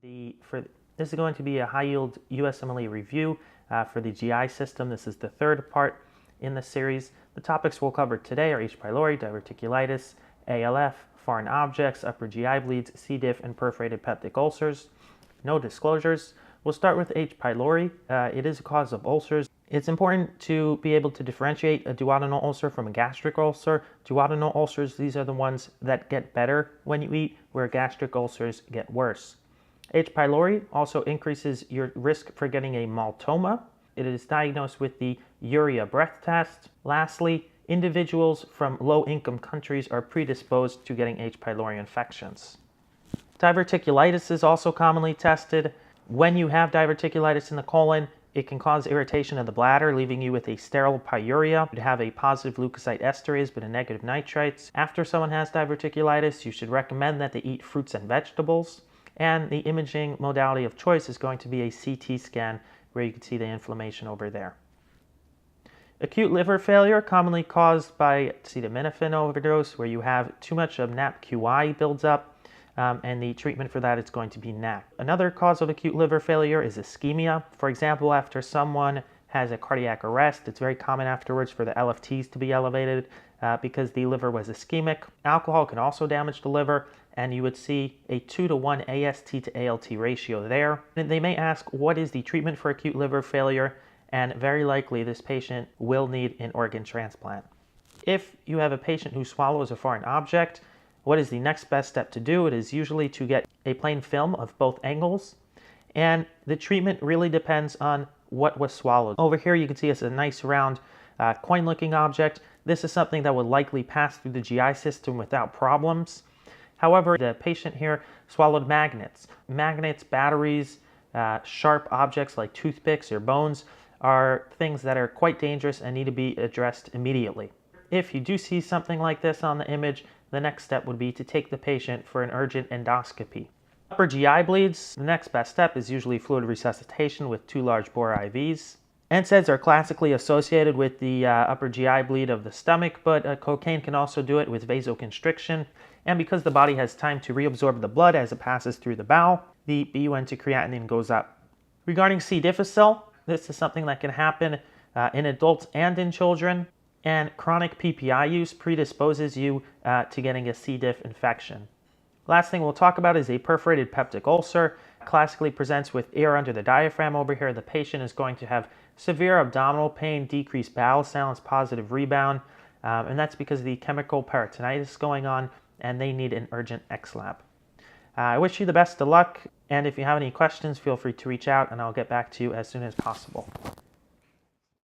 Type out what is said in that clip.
This is going to be a high-yield USMLE review for the GI system. This is the third part in the series. The topics we'll cover today are H. pylori, diverticulitis, ALF, foreign objects, upper GI bleeds, C. diff, and perforated peptic ulcers. No disclosures. We'll start with H. pylori. It is a cause of ulcers. It's important to be able to differentiate a duodenal ulcer from a gastric ulcer. Duodenal ulcers, these are the ones that get better when you eat, where gastric ulcers get worse. H. pylori also increases your risk for getting a maltoma. It is diagnosed with the urea breath test. Lastly, individuals from low-income countries are predisposed to getting H. pylori infections. Diverticulitis is also commonly tested. When you have diverticulitis in the colon, it can cause irritation of the bladder, leaving you with a sterile pyuria. You'd have a positive leukocyte esterase but a negative nitrites. After someone has diverticulitis, you should recommend that they eat fruits and vegetables. And the imaging modality of choice is going to be a CT scan where you can see the inflammation over there. Acute liver failure, commonly caused by acetaminophen overdose, where you have too much of NAPQI builds up. And the treatment for that is going to be NAC. Another cause of acute liver failure is ischemia. For example, after someone has a cardiac arrest, it's very common afterwards for the LFTs to be elevated because the liver was ischemic. Alcohol can also damage the liver, and you would see a 2-to-1 AST to ALT ratio there. And they may ask, what is the treatment for acute liver failure? And very likely this patient will need an organ transplant. If you have a patient who swallows a foreign object, what is the next best step to do? It is usually to get a plain film of both angles, and the treatment really depends on what was swallowed. Over here you can see it's a nice round coin-looking object. This is something that would likely pass through the GI system without problems. However, the patient here swallowed magnets. Magnets, batteries, sharp objects like toothpicks or bones are things that are quite dangerous and need to be addressed immediately. If you do see something like this on the image, the next step would be to take the patient for an urgent endoscopy. Upper GI bleeds, the next best step is usually fluid resuscitation with 2 large bore IVs. NSAIDs are classically associated with the upper GI bleed of the stomach, but cocaine can also do it with vasoconstriction. And because the body has time to reabsorb the blood as it passes through the bowel, the BUN to creatinine goes up. Regarding C. difficile, this is something that can happen in adults and in children. And chronic PPI use predisposes you to getting a C. diff infection. Last thing we'll talk about is a perforated peptic ulcer. Classically presents with air under the diaphragm. Over here, the patient is going to have severe abdominal pain, decreased bowel sounds, positive rebound, and that's because of the chemical peritonitis going on, and they need an urgent X-lab. I wish you the best of luck, and if you have any questions, feel free to reach out, and I'll get back to you as soon as possible.